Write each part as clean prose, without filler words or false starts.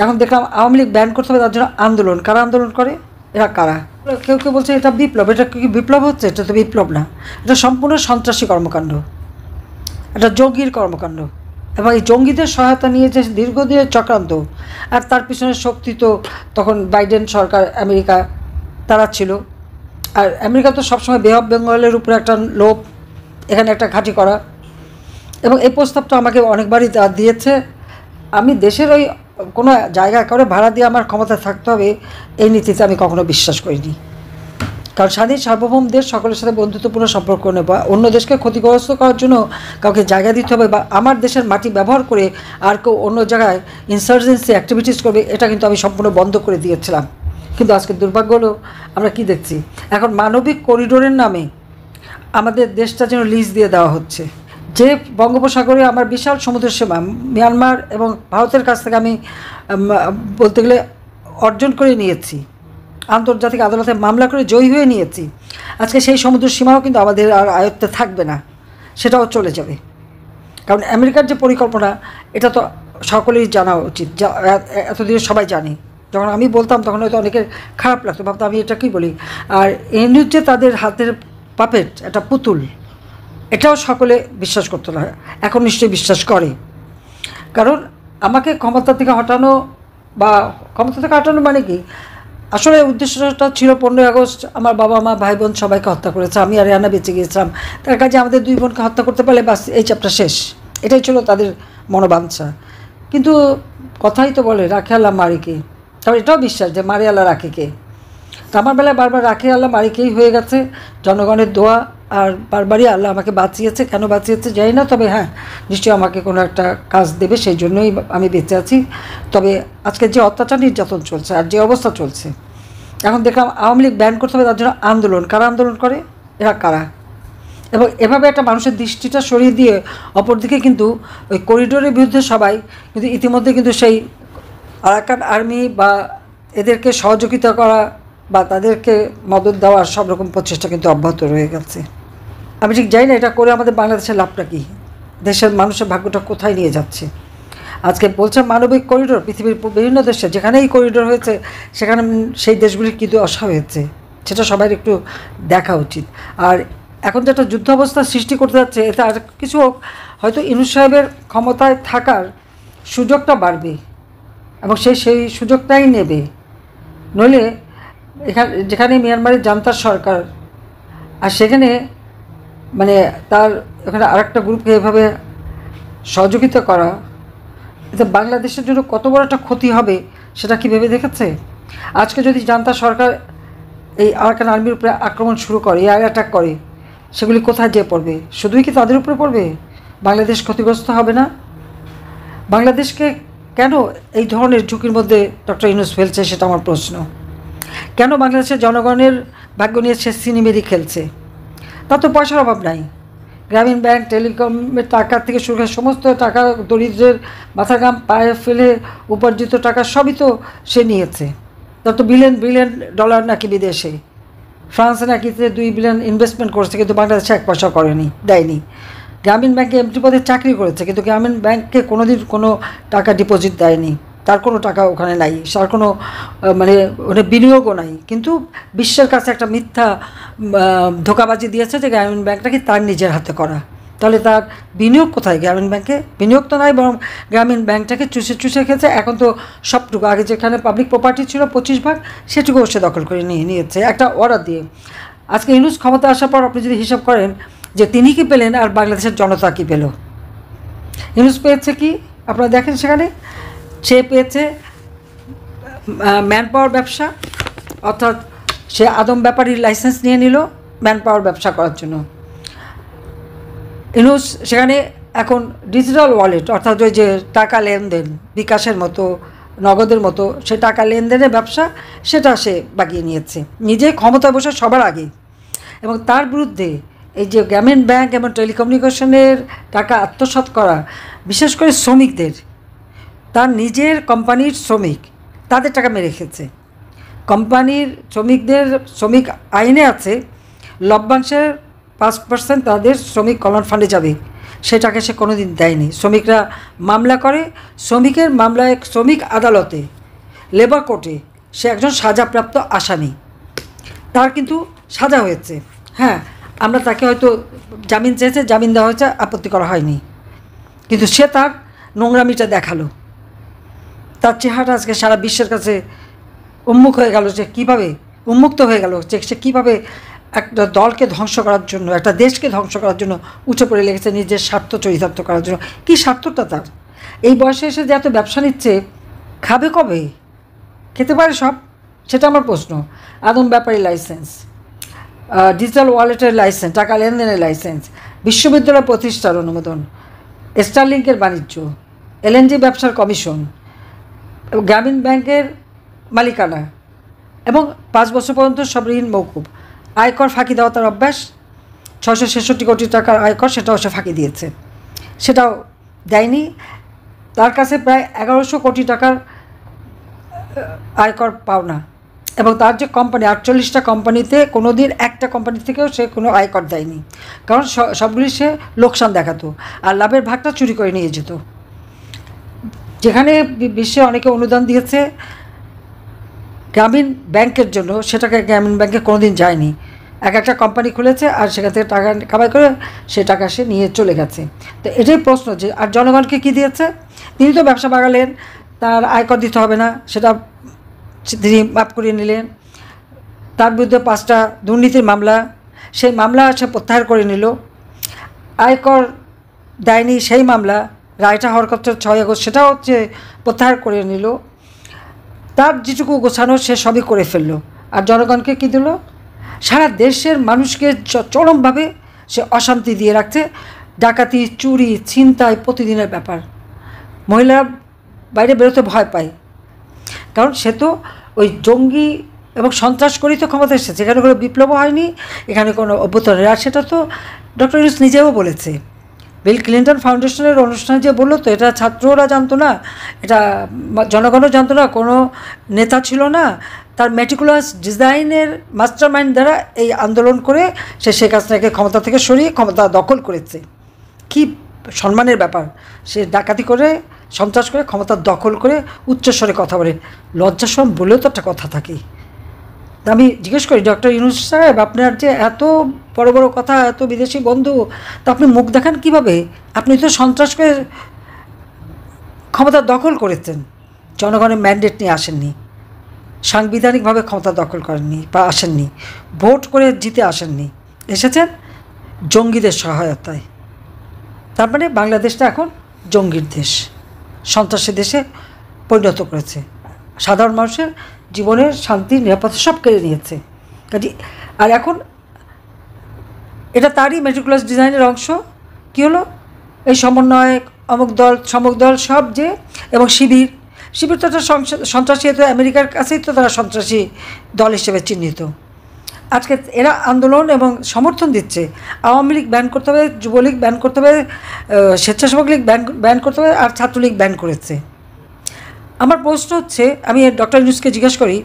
এখন দেখলাম আওয়ামী লীগ ব্যান করতে হবে, তার জন্য আন্দোলন। কারা আন্দোলন করে? এরা কারা? কেউ কেউ বলছে এটা বিপ্লব। এটা কি বিপ্লব হচ্ছে? এটা তো বিপ্লব না, এটা সম্পূর্ণ সন্ত্রাসী কর্মকাণ্ড, এটা জঙ্গির কর্মকাণ্ড। এবং এই জঙ্গিদের সহায়তা নিয়ে যে দীর্ঘদিনের চক্রান্ত, আর তার পিছনে শক্তি তো তখন বাইডেন সরকার, আমেরিকা, তারা ছিল। আর আমেরিকা তো সবসময় বে অফ বেঙ্গলের উপরে একটা লোভ, এখানে একটা ঘাঁটি করা। এবং এই প্রস্তাবটা আমাকে অনেকবারই দিয়েছে। আমি দেশের ওই কোনো জায়গা করে ভাড়া দিয়ে আমার ক্ষমতায় থাকতে হবে, এই নীতিতে আমি কখনো বিশ্বাস করিনি। কারণ স্বাধীন সার্বভৌম দেশ সকলের সাথে বন্ধুত্বপূর্ণ সম্পর্ক নেই, বা অন্য দেশকে ক্ষতিগ্রস্ত করার জন্য কাউকে জায়গা দিতে হবে, বা আমার দেশের মাটি ব্যবহার করে আর কেউ অন্য জায়গায় ইনসার্জেন্সি অ্যাক্টিভিটিস করবে, এটা কিন্তু আমি সম্পূর্ণ বন্ধ করে দিয়েছিলাম। কিন্তু আজকে দুর্ভাগ্য হলো আমরা কি দেখছি, এখন মানবিক করিডোরের নামে আমাদের দেশটা যেন লিজ দিয়ে দেওয়া হচ্ছে। যে বঙ্গোপসাগরে আমার বিশাল সমুদ্র সীমা, মিয়ানমার এবং ভারতের কাছ থেকে আমি বলতে গেলে অর্জন করে নিয়েছি, আন্তর্জাতিক আদালতে মামলা করে জয়ী হয়ে নিয়েছি। আজকে সেই সমুদ্র সীমাও কিন্তু আমাদের আর আয়ত্তে থাকবে না, সেটাও চলে যাবে। কারণ আমেরিকার যে পরিকল্পনা, এটা তো সকলেই জানা উচিত, এতদিনে সবাই জানে। যখন আমি বলতাম তখন হয়তো অনেকের খারাপ লাগতো, ভাবতো আমি এটা কী বলি। আর এমনি যে তাদের হাতের পাপেট, একটা পুতুল, এটাও সকলে বিশ্বাস করতো না, এখন নিশ্চয়ই বিশ্বাস করে। কারণ আমাকে ক্ষমতা থেকে হটানো, বা ক্ষমতা থেকে হটানো মানে কি, আসলে উদ্দেশ্যটা ছিল 15ই আগস্ট আমার বাবা মা ভাই বোন সবাইকে হত্যা করেছে, আমি আর রেহানা বেঁচে গিয়েছিলাম, তার কাছে আমাদের 2 বোনকে হত্যা করতে পারলে বাস এই চ্যাপ্টার শেষ, এটাই ছিল তাদের মনোবাঞ্ছা। কিন্তু কথাই তো বলে রাখে আল্লাহ মারিকে, তারপর এটাও বিশ্বাস যে মারে আল্লাহ রাখে কে। তো আমার বেলায় বারবার রাখে আল্লাহ মারিকেই হয়ে গেছে, জনগণের দোয়া, আর বারবারই আল্লাহ আমাকে বাঁচিয়েছে। কেন বাঁচিয়েছে জানি না, তবে হ্যাঁ নিশ্চয়ই আমাকে কোনো একটা কাজ দেবে, সেই জন্যই আমি বেঁচে আছি। তবে আজকে যে অত্যাচার নির্যাতন চলছে আর যে অবস্থা চলছে, এখন দেখলাম আওয়ামী লীগ ব্যান করতে হবে, তার জন্য আন্দোলন। কারা আন্দোলন করে? এরা কারা? এবং এভাবে একটা মানুষের দৃষ্টিটা সরিয়ে দিয়ে অপরদিকে কিন্তু ওই করিডোরের বিরুদ্ধে সবাই কিন্তু ইতিমধ্যে কিন্তু সেই আরাকান আর্মি বা এদেরকে সহযোগিতা করা বা তাদেরকে মদত দেওয়ার সব রকম প্রচেষ্টা কিন্তু অব্যাহত রয়ে গেছে। আমি ঠিক জানি না এটা করে আমাদের বাংলাদেশের লাভটা কী, দেশের মানুষের ভাগ্যটা কোথায় নিয়ে যাচ্ছে। আজকে বলছে মানবিক করিডোর, পৃথিবীর বিভিন্ন দেশে যেখানে এই করিডোর হয়েছে সেখানে সেই দেশগুলির কী দশা হয়েছে, সেটা সবাই একটু দেখা উচিত। আর এখন যেটা যুদ্ধ অবস্থা সৃষ্টি করতে যাচ্ছে, এতে আর কিছু হোক, হয়তো ইউনূস সাহেবের ক্ষমতায় থাকার সুযোগটা বাড়বে এবং সেই সুযোগটাই নেবে। নইলে যেখানে মিয়ানমারের জান্তার সরকার, আর সেখানে মানে তার এখানে আরেকটা গ্রুপকে এভাবে সহযোগিতা করা, এতে বাংলাদেশের জন্য কত বড় একটা ক্ষতি হবে সেটা কি ভেবে দেখেছে? আজকে যদি জান্তা সরকার এই আরাকান আর্মির উপরে আক্রমণ শুরু করে, এয়ার অ্যাটাক করে, সেগুলি কোথায় যেয়ে পড়বে? শুধুই কি তাদের উপরে পড়বে? বাংলাদেশ ক্ষতিগ্রস্ত হবে না? বাংলাদেশকে কেন এই ধরনের ঝুঁকির মধ্যে ডক্টর ইউনূস ফেলছে, সেটা আমার প্রশ্ন। কেন বাংলাদেশের জনগণের ভাগ্য নিয়ে সে সিনেমেরি খেলছে? তার তো পয়সার অভাব নাই। গ্রামীণ ব্যাংক, টেলিকমের টাকা থেকে শুরু করে সমস্ত টাকা, দরিদ্রের মাথা ঘাম পায়ে ফেলে উপার্জিত টাকা সবই তো সে নিয়েছে। তার তো বিলিয়ন বিলিয়ন ডলার নাকি বিদেশে, ফ্রান্সে নাকি 2 বিলিয়ন ইনভেস্টমেন্ট করছে, কিন্তু বাংলাদেশে 1 পয়সা করেনি, দেয়নি। গ্রামীণ ব্যাংকে এমপি পদে চাকরি করেছে, কিন্তু গ্রামীণ ব্যাংকে কোনোদিন কোনো টাকা ডিপোজিট দেয়নি, তার কোনো টাকা ওখানে নাই, তার কোনো মানে ওখানে বিনিয়োগও নাই। কিন্তু বিশ্বের কাছে একটা মিথ্যা ধোঁকাবাজি দিয়েছে যে গ্রামীণ ব্যাংকটা কি তার নিজের হাতে করা। তাহলে তার বিনিয়োগ কোথায়? গ্রামীণ ব্যাংকে বিনিয়োগ তো নাই, বরং গ্রামীণ ব্যাংকটাকে চুষে চুষে খেয়েছে। এখন তো সবটুকু, আগে যেখানে পাবলিক প্রপার্টি ছিল 25 ভাগ, সেটুকুও সে দখল করে নিয়েছে একটা অর্ডার দিয়ে। আজকে ইউনূস ক্ষমতা আসার পর আপনি যদি হিসাব করেন যে তিনি কি পেলেন আর বাংলাদেশের জনতা কি পেল। ইউনূস পেয়েছে কি আপনারা দেখেন, সেখানে সে পেয়েছে ম্যান পাওয়ার ব্যবসা, অর্থাৎ সে আদম ব্যাপারীর লাইসেন্স নিয়ে নিল ম্যান পাওয়ার ব্যবসা করার জন্য। ইউনূস সেখানে এখন ডিজিটাল ওয়ালেট, অর্থাৎ ওই যে টাকা লেনদেন বিকাশের মতো, নগদের মতো, সে টাকা লেনদেনের ব্যবসা, সেটা সে বাগিয়ে নিয়েছে নিজে ক্ষমতায় বসে সবার আগে। এবং তার বিরুদ্ধে এই যে গ্রামীণ ব্যাংক এবং টেলিকমিউনিকেশনের টাকা আত্মসাৎ করা, বিশেষ করে শ্রমিকদের, তার নিজের কোম্পানির শ্রমিক, তাদের টাকা মেরে রেখেছে। কোম্পানির শ্রমিকদের শ্রমিক আইনে আছে লভ্যাংশের 5% তাদের শ্রমিক কল্যাণ ফান্ডে যাবে, সেটাকে সে কোনো দিন দেয়নি। শ্রমিকরা মামলা করে, শ্রমিকের মামলায় শ্রমিক আদালতে, লেবার কোর্টে সে একজন সাজাপ্রাপ্ত আসামি, তার কিন্তু সাজা হয়েছে। হ্যাঁ, আমরা তাকে হয়তো জামিন চেয়েছে, জামিন দেওয়া হয়েছে, আপত্তি করা হয়নি, কিন্তু সে তার নোংরামিটা দেখালো। তার চেহারাটা আজকে সারা বিশ্বের কাছে উন্মুখ হয়ে গেল, যে কীভাবে উন্মুক্ত হয়ে গেল, যে সে কীভাবে একটা দলকে ধ্বংস করার জন্য, একটা দেশকে ধ্বংস করার জন্য উঠে পড়ে লেগেছে, নিজের স্বার্থ চরিতার্থ করার জন্য। কী স্বার্থটা তার? এই বয়সে এসে যে এত ব্যবসা নিচ্ছে, খাবে কবে? খেতে পারে সব? সেটা আমার প্রশ্ন। আদম ব্যাপারী লাইসেন্স, ডিজিটাল ওয়ালেটের লাইসেন্স, টাকা লেনদেনের লাইসেন্স, বিশ্ববিদ্যালয় প্রতিষ্ঠার অনুমোদন, স্টারলিংকের বাণিজ্য, এলএনজি ব্যবসার কমিশন, গ্রামীণ ব্যাংকের মালিকানা, এবং 5 বছর পর্যন্ত সব ঋণ মৌকুব। আয়কর ফাঁকি দেওয়া তার অভ্যাস। 666 কোটি টাকার আয়কর, সেটাও সে ফাঁকি দিয়েছে, সেটাও দেয়নি। তার কাছে প্রায় 1100 কোটি টাকার আয়কর পাওনা, এবং তার যে কোম্পানি, 48টা কোম্পানিতে কোনো দিন একটা কোম্পানি থেকেও সে কোনো আয়কর দেয়নি, কারণ সবগুলি সে লোকসান দেখাতো আর লাভের ভাগটা চুরি করে নিয়ে যেত। যেখানে বিশ্বে অনেকে অনুদান দিয়েছে গ্রামীণ ব্যাংকের জন্য, সেটাকে গ্রামীণ ব্যাংকে কোনো দিন যায়নি। একটা কোম্পানি খুলেছে আর সেখান থেকে টাকা কামাই করে সে টাকা সে নিয়ে চলে গেছে। তো এটাই প্রশ্ন, যে আর জনগণকে কী দিয়েছে? তিনি তো ব্যবসা বাড়ালেন, তার আয়কর দিতে হবে না, সেটা তিনি মাফ করিয়ে নিলেন। তার বিরুদ্ধে 5টা দুর্নীতির মামলা, সেই মামলা সে প্রত্যাহার করে নিল। আয়কর দেয়নি সেই মামলা, রায়টা হওয়ার কথা 6 আগস্ট, সেটাও হচ্ছে প্রত্যাহার করে নিল। তার যেটুকু গোছানো সে সবই করে ফেললো। আর জনগণকে কী দিল? সারা দেশের মানুষকে চরমভাবে সে অশান্তি দিয়ে রাখছে। ডাকাতি, চুরি, ছিনতাই প্রতিদিনের ব্যাপার। মহিলারা বাইরে বেরোতে ভয় পায়, কারণ সে তো ওই জঙ্গি এবং সন্ত্রাস করেই তো ক্ষমতা এসেছে। এখানে কোনো বিপ্লব হয়নি, এখানে কোনো অভ্যুত্থানের। আর সেটা তো ডক্টর ইউনূস নিজেও বলেছে। বিল ক্লিন্টন ফাউন্ডেশনের অনুষ্ঠানে যে বললো, তো এটা ছাত্ররা জানতো না, এটা জনগণও জানতো না, কোনো নেতা ছিল না। তার মেটিকুলাস ডিজাইনের মাস্টার মাইন্ড দ্বারা এই আন্দোলন করে সে শেখ হাসিনাকে ক্ষমতা থেকে সরিয়ে ক্ষমতা দখল করেছে। কী সম্মানের ব্যাপার! সে ডাকাতি করে, সন্ত্রাস করে, ক্ষমতা দখল করে উচ্চস্বরে কথা বলে। লজ্জাশরম বলেও তো একটা কথা থাকে। আমি জিজ্ঞেস করি, ডক্টর ইউনূস সাহেব, আপনার যে এত বড় বড় কথা, এত বিদেশি বন্ধু, তা আপনি মুখ দেখান কীভাবে? আপনি তো সন্ত্রাস করে ক্ষমতা দখল করেছেন, জনগণের ম্যান্ডেট নিয়ে আসেননি, সাংবিধানিকভাবে ক্ষমতা দখল করেননি বা আসেননি, ভোট করে জিতে আসেননি, এসেছেন জঙ্গিদের সহায়তায়। তার মানে বাংলাদেশটা এখন জঙ্গির দেশ, সন্ত্রাসী দেশে পরিণত করেছে। সাধারণ মানুষের জীবনের শান্তি, নিরাপত্তা সব কেড়ে নিয়েছে। আর এখন এটা তারই মেটিকুলাস ডিজাইনের অংশ। কী হলো? এই সমন্বয়, অমুক দল, সমুক দল, সব যে, এবং শিবির তো একটা সন্ত্রাসী, তো আমেরিকার কাছেই তো তারা সন্ত্রাসী দল হিসেবে চিহ্নিত। আজকে এরা আন্দোলন এবং সমর্থন দিচ্ছে। আওয়ামী লীগ ব্যান করতে হবে, যুবলীগ ব্যান করতে হবে, স্বেচ্ছাসেবক লীগ ব্যান করতে হবে, আর ছাত্রলীগ ব্যান করেছে। আমার প্রশ্ন হচ্ছে, আমি ডক্টর ইউনূসকে জিজ্ঞেস করি,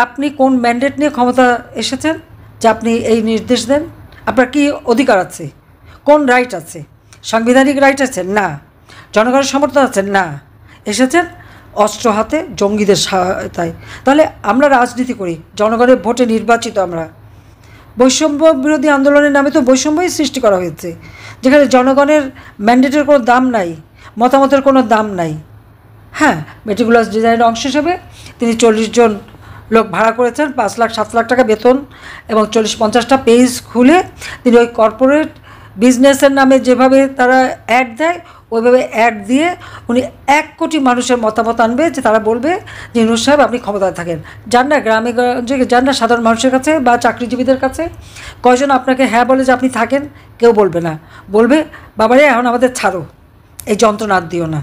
আপনি কোন ম্যান্ডেট নিয়ে ক্ষমতা এসেছেন যে আপনি এই নির্দেশ দেন? আপনার কি অধিকার আছে? কোন রাইট আছে? সাংবিধানিক রাইট আছে? না। জনগণের সমর্থন আছে? না। এসেছেন অস্ত্র হাতে, জঙ্গিদের সহায়তায়। তাহলে আমরা রাজনীতি করি, জনগণের ভোটে নির্বাচিত আমরা। বৈষম্য বিরোধী আন্দোলনের নামে তো বৈষম্যই সৃষ্টি করা হয়েছে, যেখানে জনগণের ম্যান্ডেটের কোনো দাম নাই, মতামতের কোনো দাম নাই। হ্যাঁ, মেটিকুলাস ডিজাইনের অংশ হিসেবে তিনি 40 জন লোক ভাড়া করেছেন, 5 লাখ 7 লাখ টাকা বেতন, এবং 40-50টা পেজ খুলে তিনি ওই কর্পোরেট বিজনেসের নামে যেভাবে তারা অ্যাড দেয়, ওইভাবে অ্যাড দিয়ে উনি 1 কোটি মানুষের মতামত আনবে, যে তারা বলবে যে ইউনূস সাহেব আপনি ক্ষমতায় থাকেন। যান না গ্রামে গঞ্জে, যান না সাধারণ মানুষের কাছে বা চাকরিজীবীদের কাছে, কয়জন আপনাকে হ্যাঁ বলে যে আপনি থাকেন? কেউ বলবে না। বলবে বাবারে এখন আমাদের ছাড়ো, এই যন্ত্রণা আর দিও না,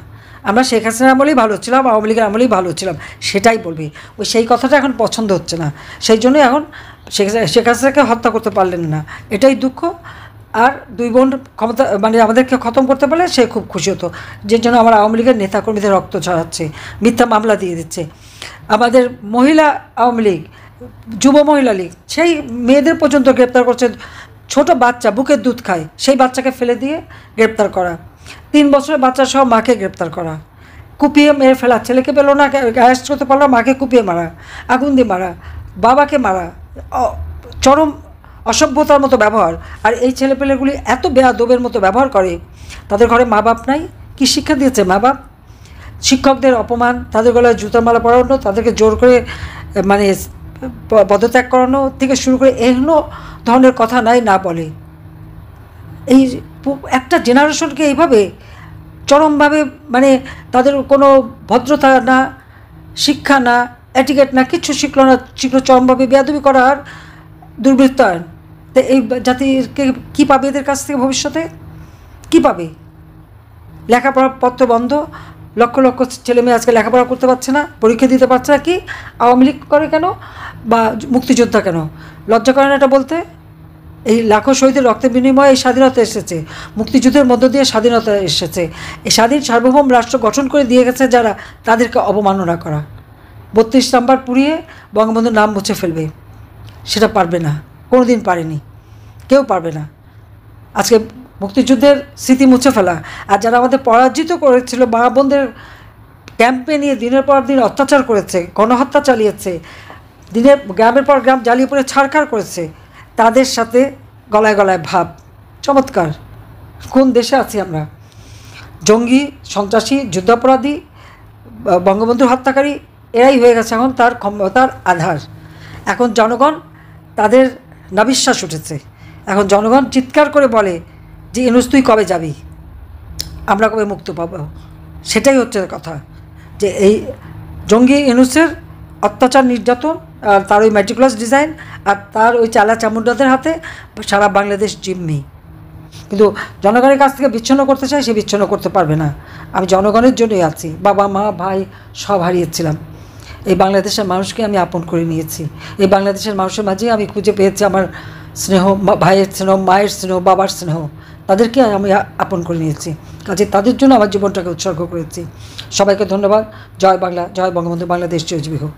আমরা শেখ হাসিনার আমলেই ভালো ছিলাম, আওয়ামী লীগের আমলেই ভালো ছিলাম, সেটাই বলবে। সেই কথাটা এখন পছন্দ হচ্ছে না, সেই জন্যই এখন শেখ হাসিনাকে হত্যা করতে পারলেন না, এটাই দুঃখ। আর 2 বোন ক্ষমতা মানে আমাদেরকে খতম করতে পারলে সে খুব খুশি হতো, যে জন্য আমার আওয়ামী লীগের নেতাকর্মীদের রক্ত ছড়াচ্ছে, মিথ্যা মামলা দিয়ে দিচ্ছে। আমাদের মহিলা আওয়ামী লীগ, যুব মহিলা লীগ, সেই মেয়েদের পর্যন্ত গ্রেপ্তার করছে, ছোট বাচ্চা বুকের দুধ খায়, সেই বাচ্চাকে ফেলে দিয়ে গ্রেপ্তার করা, 3 বছরের বাচ্চা সহ মাকে গ্রেপ্তার করা, কুপিয়ে মেরে ফেলা, ছেলেকে পেলো না, অ্যারেস্ট করতে পারলো, মাকে কুপিয়ে মারা, আগুন দিয়ে মারা, বাবাকে মারা, চরম অসভ্যতার মতো ব্যবহার। আর এই ছেলেপেলেগুলি এত বেয়াদবের মতো ব্যবহার করে, তাদের ঘরে মা বাপ নাই। কী শিক্ষা দিয়েছে মা বাপ? শিক্ষকদের অপমান, তাদের গলায় জুতার মালা পরানো, তাদেরকে জোর করে মানে পদত্যাগ করানো থেকে শুরু করে এহনো ধরনের কথা নাই না বলে। এই একটা জেনারেশনকে এইভাবে চরমভাবে মানে তাদের কোনো ভদ্রতা না, শিক্ষা না, এটিকেট না, কিচ্ছু শিখলো না, শিখলো চরমভাবে বেয়াদবি করার দুর্বৃত্তায়ন। তো এই জাতিকে কী পাবে এদের কাছ থেকে ভবিষ্যতে? কী পাবে? লেখাপড়া পত্র বন্ধ, লক্ষ লক্ষ ছেলেমেয়ে আজকে লেখাপড়া করতে পারছে না, পরীক্ষা দিতে পারছে না। কি আওয়ামী লীগ করে কেন বা মুক্তিযোদ্ধা কেন? লজ্জা করে না এটা বলতে? এই লাখো শহীদের রক্তের বিনিময়ে এই স্বাধীনতা এসেছে, মুক্তিযুদ্ধের মধ্য দিয়ে স্বাধীনতা এসেছে। এই স্বাধীন সার্বভৌম রাষ্ট্র গঠন করে দিয়ে গেছে যারা, তাদেরকে অবমাননা করা, 32 নাম্বার পুড়িয়ে বঙ্গবন্ধুর নাম মুছে ফেলবে, সেটা পারবে না, কোনো দিন পারেনি, কেউ পারবে না। আজকে মুক্তিযুদ্ধের স্মৃতি মুছে ফেলা, আর যারা আমাদের পরাজিত করেছিল, মা বোনদের ক্যাম্পে নিয়ে দিনের পর দিন অত্যাচার করেছে, গণহত্যা চালিয়েছে, গ্রামের পর গ্রাম জ্বালিয়ে পড়ে ছাড়খাড় করেছে, তাদের সাথে গলায় গলায় ভাব। চমৎকার! কোন দেশে আছি আমরা? জঙ্গি, সন্ত্রাসী, যুদ্ধাপরাধী, বঙ্গবন্ধুর হত্যাকারী, এরাই হয়ে গেছে এখন তার ক্ষমতার আধার। এখন জনগণ, তাদের নাবিশ্বাস উঠেছে। এখন জনগণ চিৎকার করে বলে যে ইউনূস তুই কবে যাবি, আমরা কবে মুক্ত পাব? সেটাই হচ্ছে কথা, যে এই জঙ্গি ইউনূসের অত্যাচার, নির্যাতন, আর তার ওই ম্যাটিকুলাস ডিজাইন, আর তার ওই চালা চামুন্ডাদের হাতে সারা বাংলাদেশ জিম্মি। কিন্তু জনগণের কাছ থেকে বিচ্ছিন্ন করতে চাই, সে বিচ্ছিন্ন করতে পারবে না। আমি জনগণের জন্যই আছি, বাবা মা ভাই সব হারিয়েছিলাম, এই বাংলাদেশের মানুষকে আমি আপন করে নিয়েছি। এই বাংলাদেশের মানুষের মাঝেই আমি খুঁজে পেয়েছি আমার স্নেহ, ভাইয়ের স্নেহ, মায়ের স্নেহ, বাবার স্নেহ, তাদেরকে আমি আপন করে নিয়েছি। কাজে তাদের জন্য আমার জীবনটাকে উৎসর্গ করেছি। সবাইকে ধন্যবাদ। জয় বাংলা, জয় বঙ্গবন্ধু, বাংলাদেশ চিরজীবী হোক।